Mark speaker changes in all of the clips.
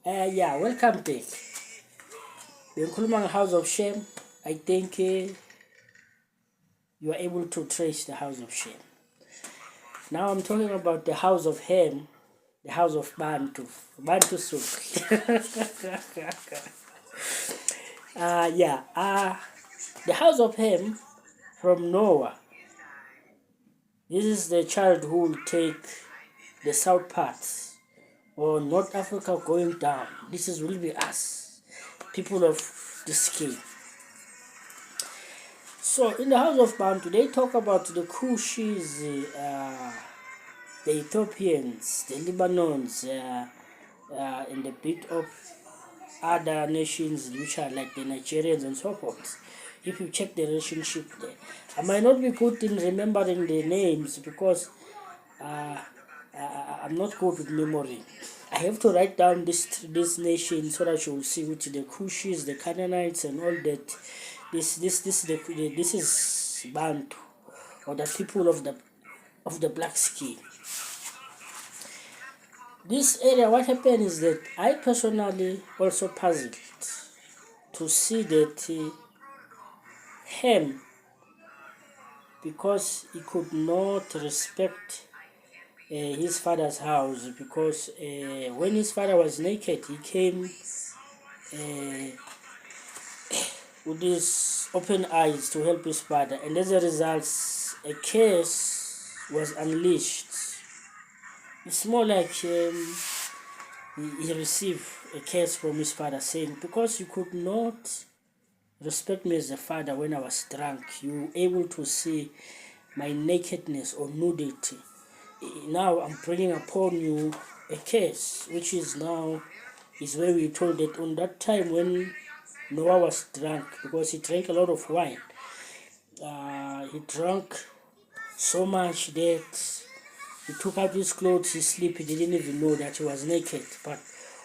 Speaker 1: Yeah, welcome back. Benkhuluma House of Shame. I think you are able to trace the House of Shame. Now I'm talking about the House of Ham, the House of Bantu. Bantu soup. Yeah. The House of Ham from Noah. This is the child who will take the south parts or North Africa going down. Will be us, people of the skin. So in the House of Bantu, they talk about the Kushis, the Ethiopians, the Lebanons, and a bit of other nations which are like the Nigerians and so forth. If you check the relationship there, I might not be good in remembering the names because I'm not good with memory. I have to write down this nation so that you will see which the Kushis, the Canaanites, and all that. This is Bantu, or the people of the black skin. This area, what happened is that I personally also puzzled to see that Ham, because he could not respect his father's house, because when his father was naked, he came with his open eyes to help his father, and as a result, a curse was unleashed. It's more like he received a curse from his father saying, because you could not respect me as a father when I was drunk, you were able to see my nakedness or nudity. Now I'm bringing upon you a curse, which is now is where we told that on that time when Noah was drunk, because he drank a lot of wine. He drank so much that he took out his clothes, he slept, he didn't even know that he was naked. But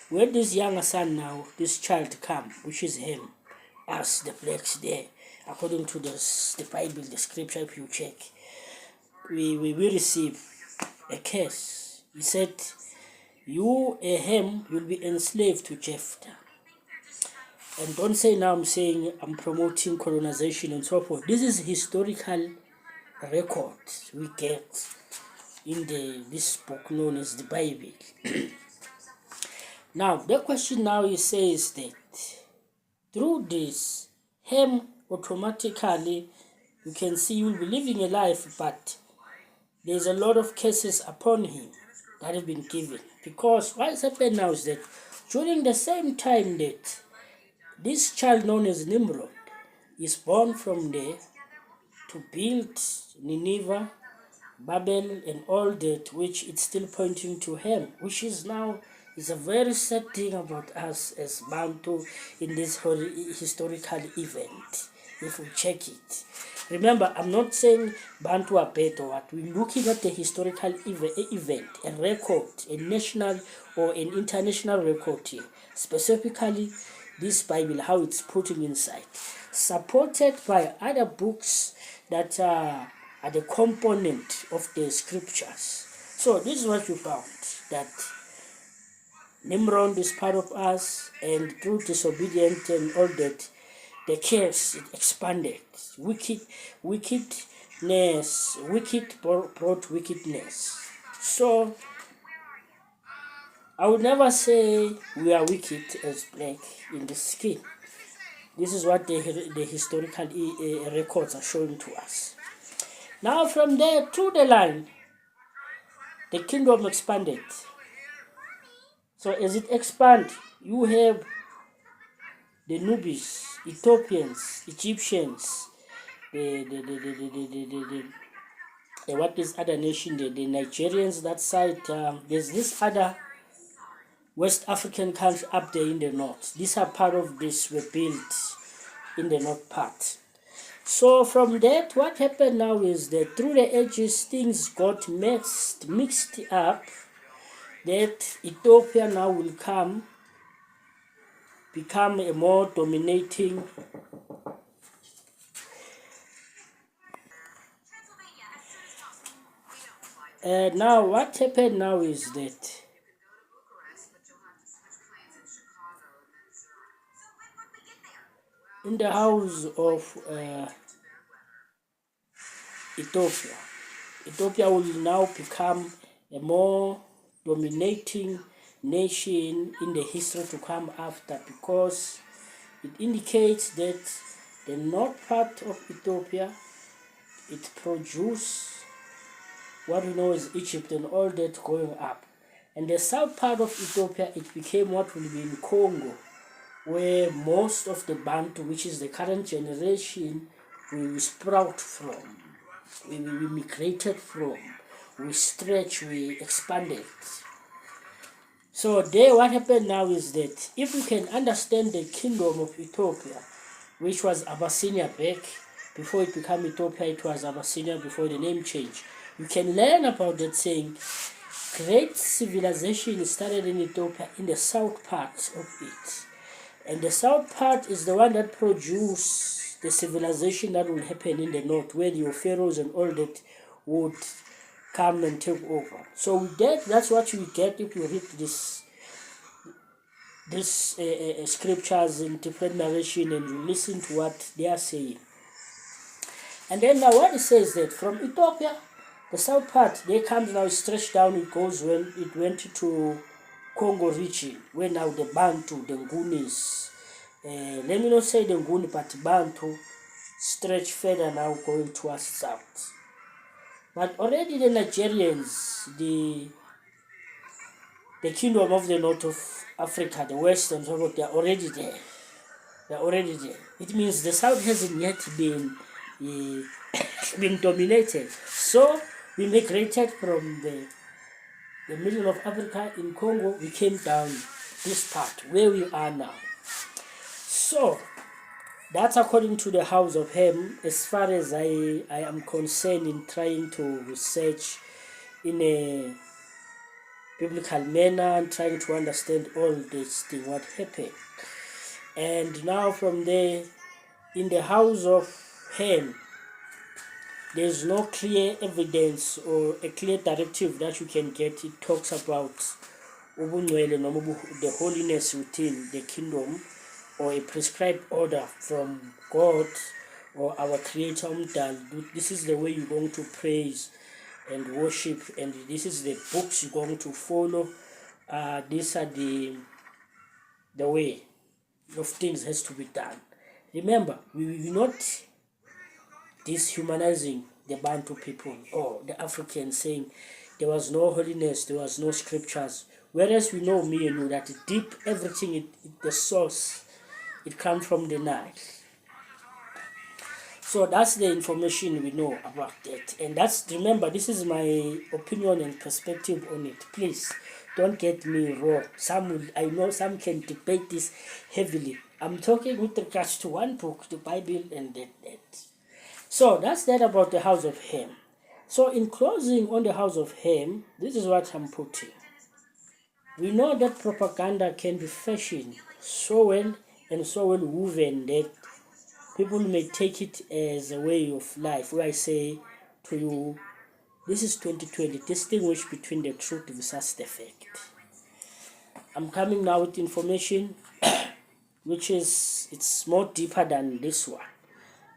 Speaker 1: when this younger son now, this child come, which is him, us, the blacks there, according to the Bible, the scripture, if you check, we receive a curse. He said, you, a Ham, will be enslaved to Jephthah. And don't say now I'm promoting colonization and so forth. This is historical record we get in this book known as the Bible. Now, the question now is says that through this, Ham automatically, you can see he will be living a life, but there's a lot of cases upon him that have been given. Because what's happened now is that during the same time that this child known as Nimrod is born from there to build Nineveh, Babel, and all that, which it's still pointing to him, which is now is a very sad thing about us as Bantu in this historical event, if we check it. Remember, I'm not saying Bantu are bad or what. We're looking at the historical event, a record, a national or an international record here. Specifically, this Bible, how it's putting inside. Supported by other books that are the component of the scriptures. So this is what we found, that Nimrod is part of us, and through disobedience and all that, the curse it expanded. Wickedness, wicked brought wickedness. So I would never say we are wicked as black in the skin. This is what the historical records are showing to us. Now from there through the line, the kingdom expanded. So as it expands, you have the Nubis, Ethiopians, Egyptians, what is other nation, the Nigerians that side. There's this other West African country up there in the north. These are part of this were built in the north part. So from that, what happened now is that through the ages, things got mixed up, that Ethiopia now will become a more dominating now what happened now is that in the house of Ethiopia. Ethiopia will now become a more dominating nation in the history to come after, because it indicates that the north part of Ethiopia, it produced what we know as Egypt and all that going up. And the south part of Ethiopia, it became what will be in Congo, where most of the Bantu, which is the current generation, we sprout from, we migrated from, we stretch, we expanded. So there, what happened now is that if you can understand the kingdom of Ethiopia, which was Abyssinia back, before it became Ethiopia, it was Abyssinia before the name change. You can learn about that saying, great civilization started in Ethiopia in the south part of it. And the south part is the one that produced the civilization that will happen in the north, where your pharaohs and all that would come and take over. So with that, that's what you get if you read this scriptures in different narration and you listen to what they are saying. And then now what it says that from Ethiopia, the south part, they comes now stretched down, it goes when it went to Congo region, where now the Bantu, the Ngunis, let me not say the Nguni, but Bantu stretch further now going towards south. But already the Nigerians, the kingdom of the north of Africa, the western, so they are already there. They are already there. It means the south hasn't yet been been dominated. So we migrated from the middle of Africa in Congo. We came down this part where we are now. So that's according to the house of Ham, as far as I am concerned in trying to research in a biblical manner and trying to understand all this thing, what happened. And now from there, in the house of Ham, there's no clear evidence or a clear directive that you can get. It talks about the holiness within the kingdom, or a prescribed order from God or our Creator. This is the way you're going to praise and worship, and this is the books you're going to follow. These are the way of things has to be done. Remember, we're not dishumanizing the Bantu people or the Africans, saying there was no holiness, there was no scriptures. Whereas we know, me and you, that deep everything, the source, it comes from the Nile. So that's the information we know about that. And that's, remember, this is my opinion and perspective on it. Please don't get me wrong. I know some can debate this heavily. I'm talking with regards to one book, the Bible, and that. So that's that about the house of Ham. So in closing on the house of Ham, this is what I'm putting. We know that propaganda can be fashioned so well and so well woven that people may take it as a way of life, where I say to you, this is 2020, distinguish between the truth versus the fact. I'm coming now with information which is, it's more deeper than this one,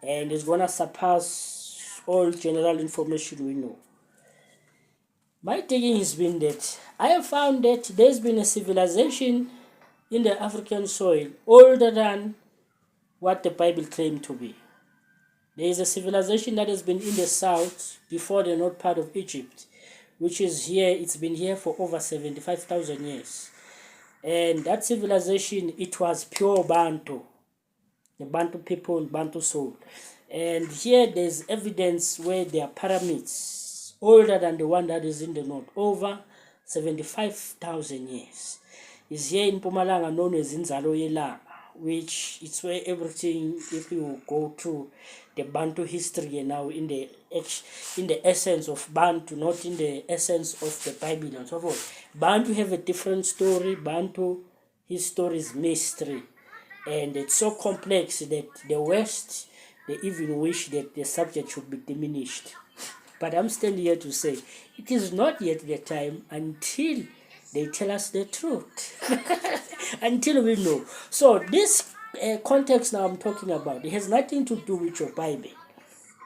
Speaker 1: and it's gonna surpass all general information we know. My thinking has been that I have found that there's been a civilization in the African soil older than what the Bible claimed to be. There is a civilization that has been in the south before the north part of Egypt, which is here. It's been here for over 75,000 years. And that civilization, it was pure Bantu, the Bantu people and Bantu soul. And here there's evidence where there are pyramids older than the one that is in the north, over 75,000 years. Is here in Mpumalanga known as Inzalo Yelanga, which is where everything, if you go through the Bantu history now in the essence of Bantu, not in the essence of the Bible and so forth. Bantu have a different story. Bantu, his story is mystery, and it's so complex that the West, they even wish that the subject should be diminished. But I'm still here to say it is not yet the time until they tell us the truth. Until we know. So this context now I'm talking about, it has nothing to do with your Bible.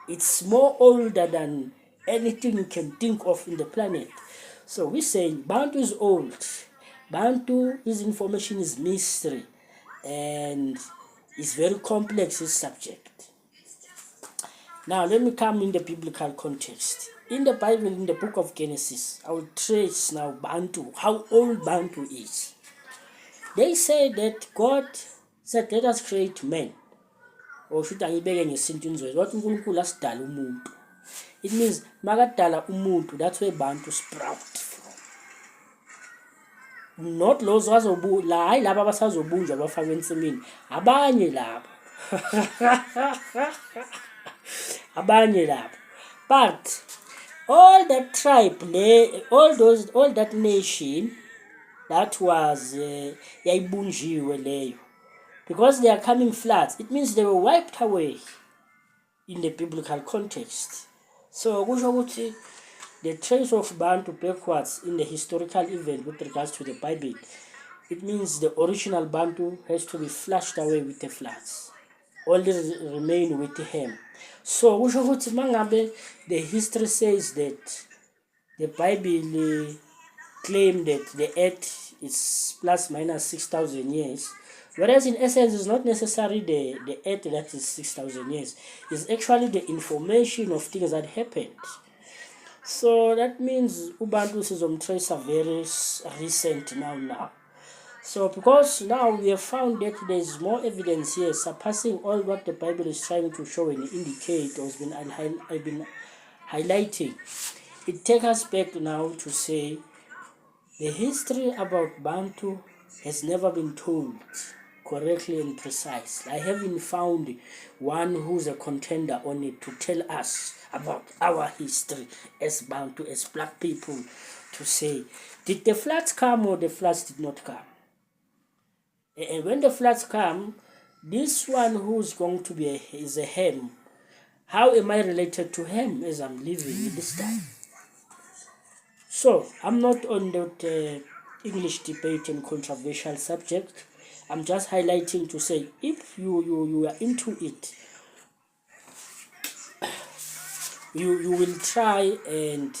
Speaker 1: It's more older than anything you can think of in the planet. So we say Bantu is old. Bantu, his information is mystery, and it's very complex, this subject. Now let me come in the biblical context. In the Bible, in the book of Genesis, I will trace now Bantu, how old Bantu is. They say that God said, let us create man. Or should I be in a what uNkulunkulu asidala umuntu. It means makadala umuntu, that's where Bantu sprout from. Not those wazobu la hayi laba abasazobunjwa bafaka ensimini. Abanye labo. Abanye labo. But all that tribe, all that nation that was yayibunjiwe leyo, because they are coming floods, it means they were wiped away in the biblical context. So kusho ukuthi the trace of Bantu backwards in the historical event with regards to the Bible, it means the original Bantu has to be flushed away with the floods. Only remain with him. So kusho ukuthi mangabe the history says that the Bible claim that the earth is plus minus 6,000 years, whereas in essence it's not necessarily the earth that is 6,000 years. It's actually the information of things that happened. So that means Ubantu Sizom are very recent now. So because now we have found that there is more evidence here surpassing all what the Bible is trying to show and indicate, or I've been highlighting, it takes us back now to say the history about Bantu has never been told correctly and precise. I haven't found one who's a contender on it to tell us about our history as Bantu, as black people, to say, did the floods come or the floods did not come? And when the floods come, this one who's going to be is a Ham. How am I related to him as I'm living in this time? So I'm not on that English debate and controversial subject. I'm just highlighting to say, if you are into it, you will try and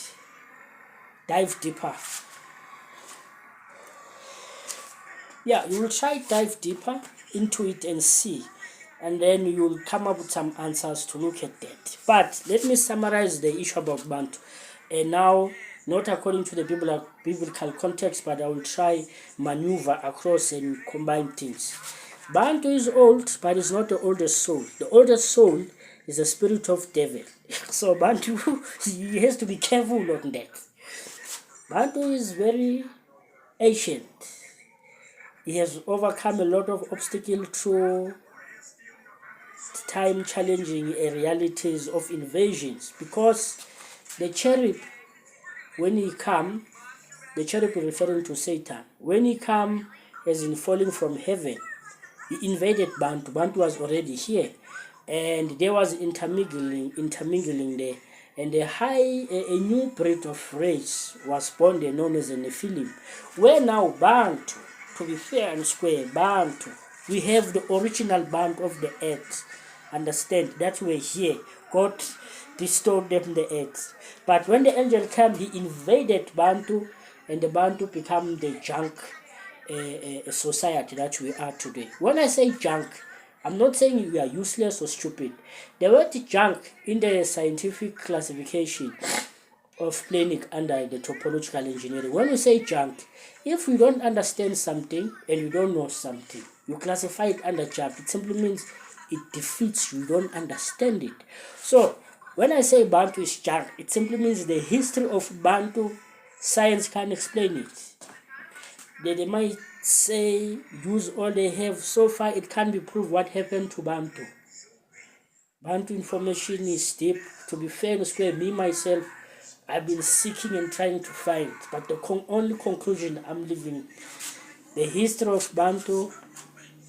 Speaker 1: dive deeper. Yeah, you will try dive deeper into it and see, and then you will come up with some answers to look at that. But let me summarize the issue about Bantu. And now, not according to the biblical context, but I will try maneuver across and combine things. Bantu is old, but it's not the oldest soul. The oldest soul is the spirit of devil. So Bantu, he has to be careful on that. Bantu is very ancient. He has overcome a lot of obstacles through time challenging realities of invasions, because the cherub, when he come, the cherub referring to Satan, when he come as in falling from heaven, he invaded Bantu. Bantu was already here, and there was intermingling there, and a new breed of race was born there known as a Nephilim, where now Bantu, to be fair and square, Bantu, we have the original Bantu of the earth. Understand that we're here. God bestowed them the earth. But when the angel came, he invaded Bantu, and the Bantu become the junk society that we are today. When I say junk, I'm not saying we are useless or stupid. The word junk in the scientific classification of Playnic under the topological engineering, when we say junk, if you don't understand something and you don't know something, you classify it under junk. It simply means it defeats you, don't understand it. So when I say Bantu is junk, it simply means the history of Bantu, science can't explain it. They might say use all they have. So far it can't be proved what happened to Bantu. Bantu information is deep. To be fair and square, me myself, I've been seeking and trying to find, but the only conclusion I'm leaving, the history of Bantu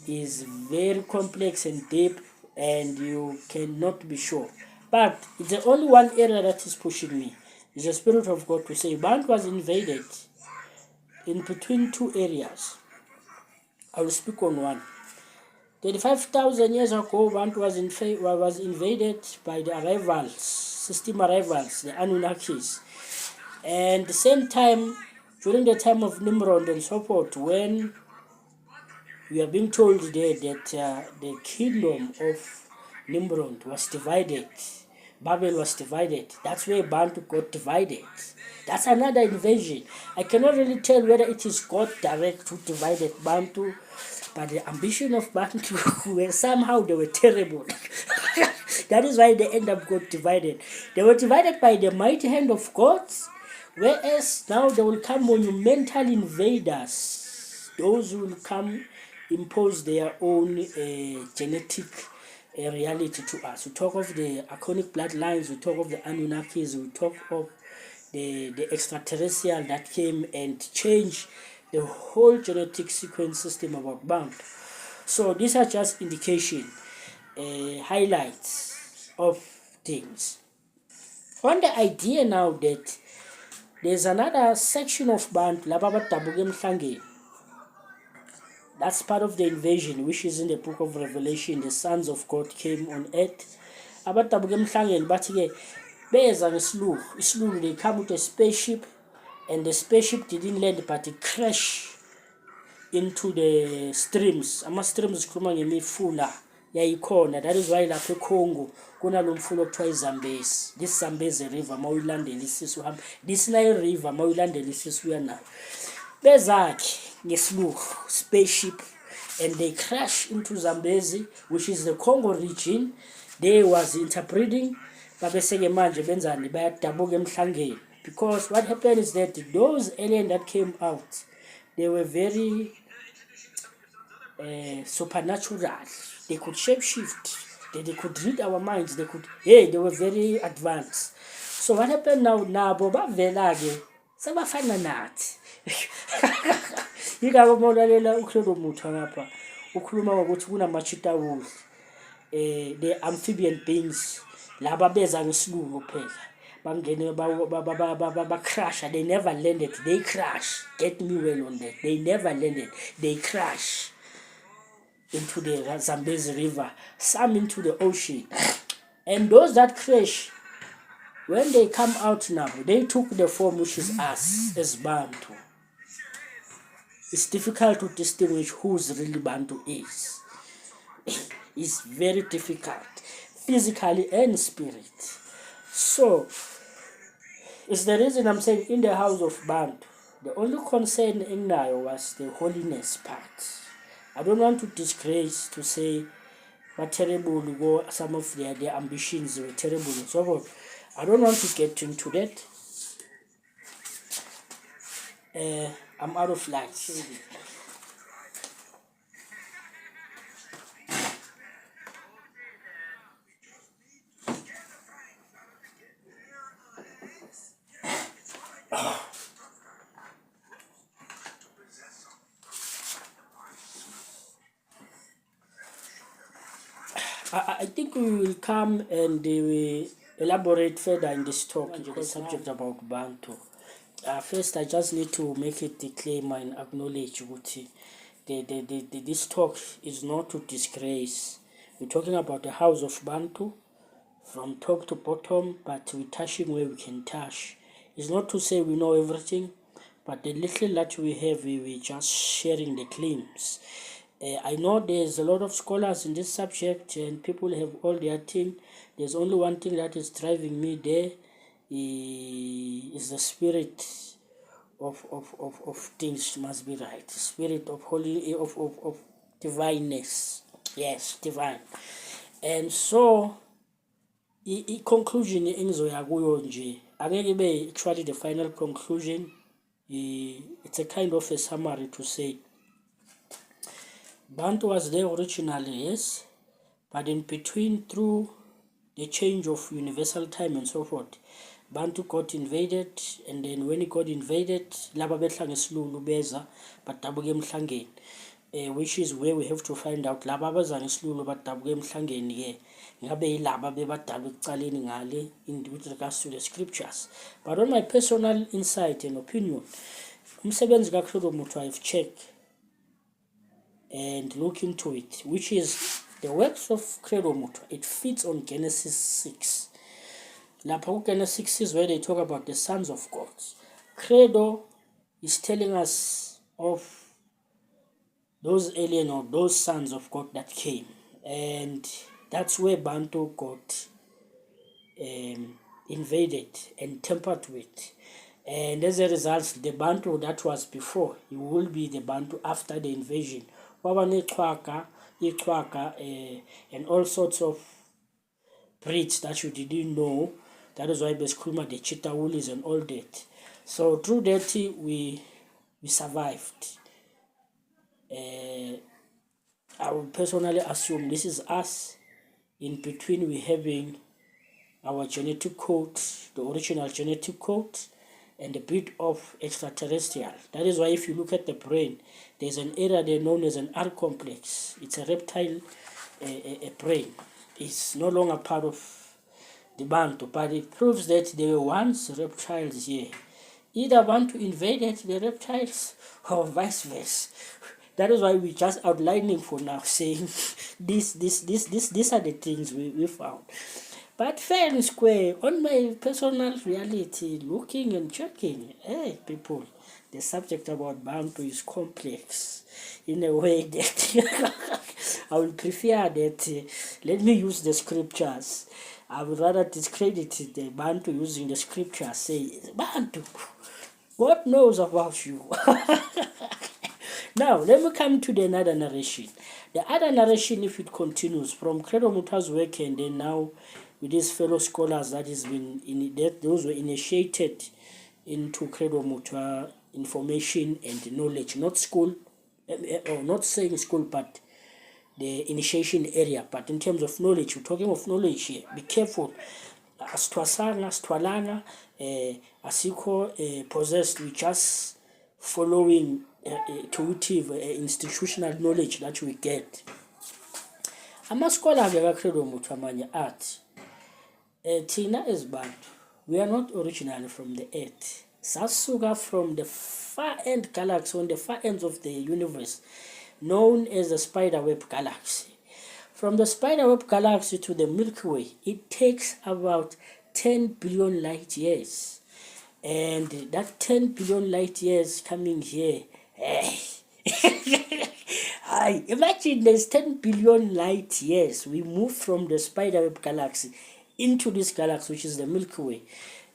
Speaker 1: is very complex and deep, and you cannot be sure. But it's the only one area that is pushing me. It's the Spirit of God to say Bantu was invaded in between two areas. I will speak on one. 35,000 years ago, Bantu was invaded by the arrivals, system arrivals, the Anunnakis. And the same time, during the time of Nimrod and so forth, when we are being told there that the kingdom of Nimrod was divided, Babel was divided. That's where Bantu got divided. That's another invasion. I cannot really tell whether it is God direct who divided Bantu, but the ambition of Bantu were somehow they were terrible. That is why they end up got divided. They were divided by the mighty hand of God, whereas now they will come monumental invaders. Those who will come impose their own genetic reality to us. We talk of the iconic bloodlines, we talk of the Anunnakis, we talk of the extraterrestrial that came and changed the whole genetic sequence system about Bantu. So these are just indication, highlights of things. On the idea now that there's another section of Bantu, that's part of the invasion, which is in the book of Revelation. The sons of God came on earth. They come with a spaceship, and the spaceship didn't land, but it crashed into the streams. Ama-streams sikhuluma ngemifula yayikhona. That is why lapha eCongo kunalo mfula okuthiwa iZambezi. This Zambezi river mawuyilandela isisi uhamba. This Nile river mawuyilandela isisi uyanayo. Bezakhe ngesilungu spaceship, and they crashed into Zambezi, which is the Congo region. They was interbreeding. Babeseke manje benzani bayadabuka emhlangeni, because what happened is that those aliens that came out, they were very supernatural. They could shapeshift. They could read our minds. They were very advanced. So what happened now? Nabo bavela ke sabafana nathi. Yikho umolalela ukhuluma umuntu ngapha. Ukhuluma ngokuthi kunamachitawuli. The amphibian beings laba beza ngesilungu phela. Bangene ba crash. They never landed. They crash. Get me well on that. They never landed. They crash into the Zambezi river, some into the ocean. And those that crash, when they come out now, they took the form which is us as Bantu. It's difficult to distinguish who's really Bantu is. It's very difficult, physically and spirit. So, it's the reason I'm saying in the house of Bantu, the only concern in Nayo was the holiness part. I don't want to disgrace, to say what terrible go, some of their ambitions were terrible and so on. I don't want to get into that. I'm out of light. I think we will come and we elaborate further in this talk into the subject about Bantu. First, I just need to make it disclaimer and acknowledge this talk is not to disgrace. We're talking about the house of Bantu from top to bottom, but we're touching where we can touch. It's not to say we know everything, but the little that we have, we're just sharing the claims. I know there's a lot of scholars in this subject and people have all their thing. There's only one thing that is driving me there, is the spirit of things must be right. The spirit of holy, of divineness. Yes, divine. And so, conclusion engizoya kuyo nje angeke ibe actually the final conclusion. It's a kind of a summary to say Bantu was there originally, yes, but in between, through the change of universal time and so forth, Bantu got invaded, and then when it got invaded, laba behla ngesilulu beza badabuka emhlangeni, which is where we have to find out laba beza ngesilulu badabuka emhlangeni ke ngabe yilaba bebadalwa ekucaleni ngale with regards to the scriptures. But on my personal insight and opinion, umsebenzi kakhulu umuntu I've checked and look into it, which is the works of Credo Mutwa. It fits on Genesis 6. Lapha Genesis 6 is where they talk about the sons of God. Credo is telling us of those alien or those sons of God that came, and that's where Bantu got invaded and tampered with. And as a result, the Bantu that was before, it will be the Bantu after the invasion. And all sorts of breeds that you didn't know. That is why basically the Chitawulis and all that. So through that, we survived. I would personally assume this is us. In between, we having our genetic code, the original genetic code, and a bit of extraterrestrial. That is why if you look at the brain, there's an area there known as an R complex. It's a reptile a brain. It's no longer part of the Bantu, but it proves that there were once reptiles here. Either Bantu invaded the reptiles or vice versa. That is why we're just outlining for now, saying these are the things we found. But fair and square, on my personal reality, looking and checking, hey, people, the subject about Bantu is complex in a way that I would prefer that, let me use the scriptures. I would rather discredit the Bantu using the scriptures, say, Bantu, God knows about you. Now, let me come to the another narration. The other narration, if it continues, from Credo Mutwa's work and then now with these fellow scholars that has been those were initiated into Credo Mutwa information and knowledge, not school, or not saying school, but the initiation area. But in terms of knowledge, we're talking of knowledge here. Be careful. Asitwasanga, asitwalanga, asiko possessed, we just following intuitive institutional knowledge that we get. Amaskola ke Credo Mutwa manje athi Tina as Bantu, we are not originally from the earth. Sasuka from the far end galaxy, on the far ends of the universe, known as the Spiderweb Galaxy. From the Spiderweb Galaxy to the Milky Way, it takes about 10 billion light years. And that 10 billion light years coming here, imagine there's 10 billion light years. We move from the Spiderweb Galaxy into this galaxy, which is the Milky Way.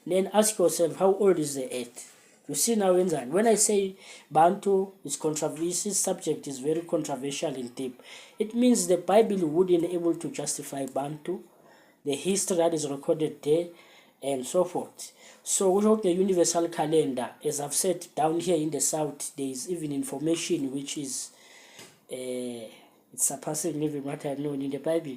Speaker 1: Then ask yourself, how old is the Earth? You see now, when I say Bantu is controversial, subject is very controversial and deep. It means the Bible wouldn't be able to justify Bantu, the history that is recorded there, and so forth. So without the universal calendar, as I've said, down here in the south, there is even information which is it's surpassing even what I know in the Bible.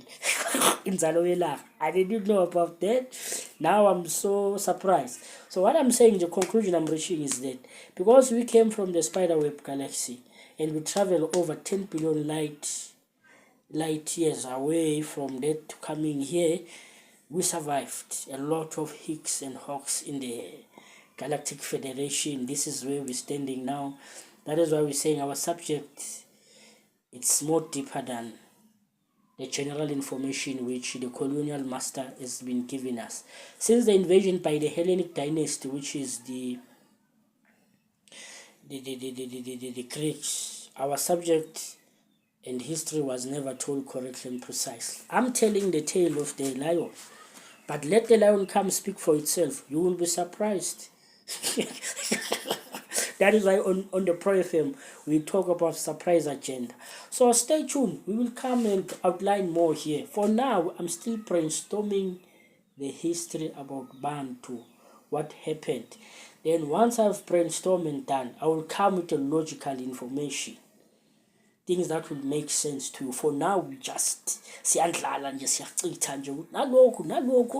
Speaker 1: In Zaloela, I didn't know about that. Now I'm so surprised. So what I'm saying, the conclusion I'm reaching is that because we came from the Spiderweb Galaxy and we travel over 10 billion light years away from that to coming here, we survived a lot of hicks and hawks in the Galactic Federation. This is where we're standing now. That is why we're saying our subject, it's more deeper than the general information which the colonial master has been giving us. Since the invasion by the Hellenic dynasty, which is the Greeks, our subject and history was never told correctly and precisely. I'm telling the tale of the lion, but let the lion come speak for itself. You will be surprised. That is why on the Pro FM we talk about surprise agenda. So stay tuned. We will come and outline more here. For now, I'm still brainstorming the history about Bantu, what happened. Then once I've brainstormed and done, I will come with a logical information. Things that will make sense to you. For now, we just siyandlala nje siyachitha nje nalokhu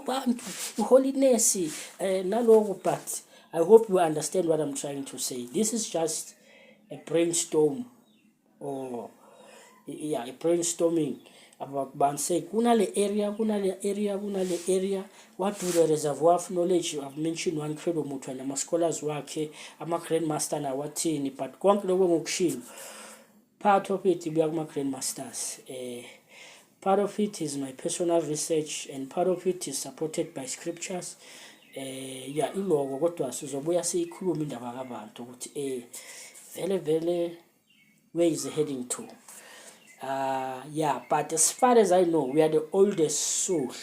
Speaker 1: bantu holiness nalokhu, but I hope you understand what I'm trying to say. This is just a brainstorm, or a brainstorming about Bansay. Kunale area. What do the reservoir of knowledge? I've mentioned one Credo Mutwa and my scholars work, I'm a grandmaster na watini, but konke lokho ngokushilo. part of it we are my grandmasters. Part of it is my personal research and part of it is supported by scriptures. Yeah, iloko kodwa sizobuya siyikhuluma indaba kabantu ukuthi vele where is it heading to. Yeah, but as far as I know, we are the oldest soul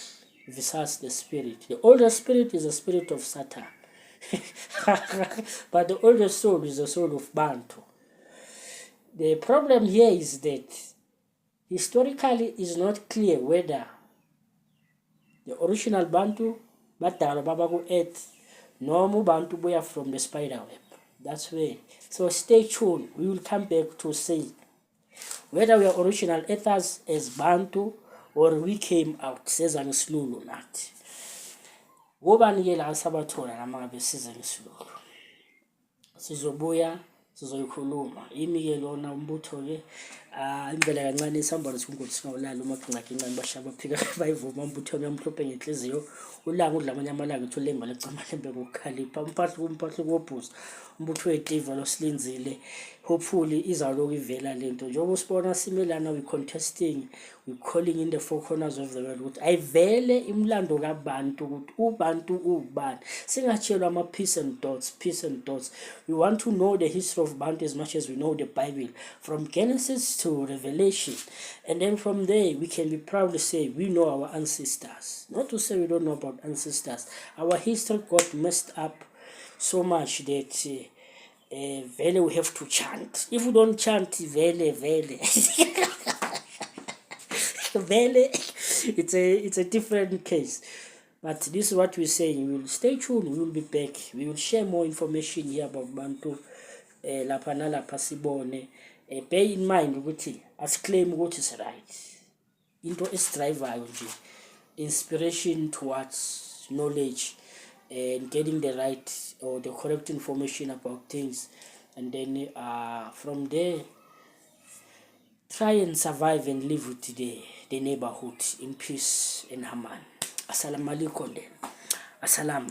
Speaker 1: versus the spirit. The oldest spirit is the spirit of Satan. But the oldest soul is the soul of Bantu. The problem here is that historically it's not clear whether the original Bantu, Batala Babago Earth, normal Bantu boya from the spider web. That's where. So stay tuned. We will come back to say whether we are original Earthers as Bantu or we came out. Says I'm Slulu not. Wobani la sabatona na mga besiza ngisilulu. Sizobuya sizoyikhuluma imike lona umbutho ke impela kancane isambalo singokuthi singawulala uma kungakho incane bashaba phika bayivuma umbutho yamhlophe ngenhliziyo ulanga udla amanye amalanga uthi ulemba lecama lembe ngokukhalipha umphahle kobhuza umbutho wetiva losilinzile hopefully izaloku ivela lento njengoba usibona simelana we contesting we calling in the four corners of the world ukuthi ayivele imlando kabantu ukuthi ubantu ubani singatshelwa ama peace and dots. We want to know the history of Bantu as much as we know the Bible from Genesis to Revelation, and then from there we can be proud to say we know our ancestors. Not to say we don't know about ancestors. Our history got messed up so much that vele we have to chant. If we don't chant vele vele it's a different case. But this is what we're saying. We will stay tuned. We will be back. We will share more information here about Bantu. Lapha nalapha sibone. Bear in mind ukuthi asiclaim ukuthi is right. Into esidrivayo nje. Inspiration towards knowledge and getting the right or the correct information about things. And then from there, try and survive and live with the neighborhood in peace and harmony. Assalamu alaikum then. Assalam.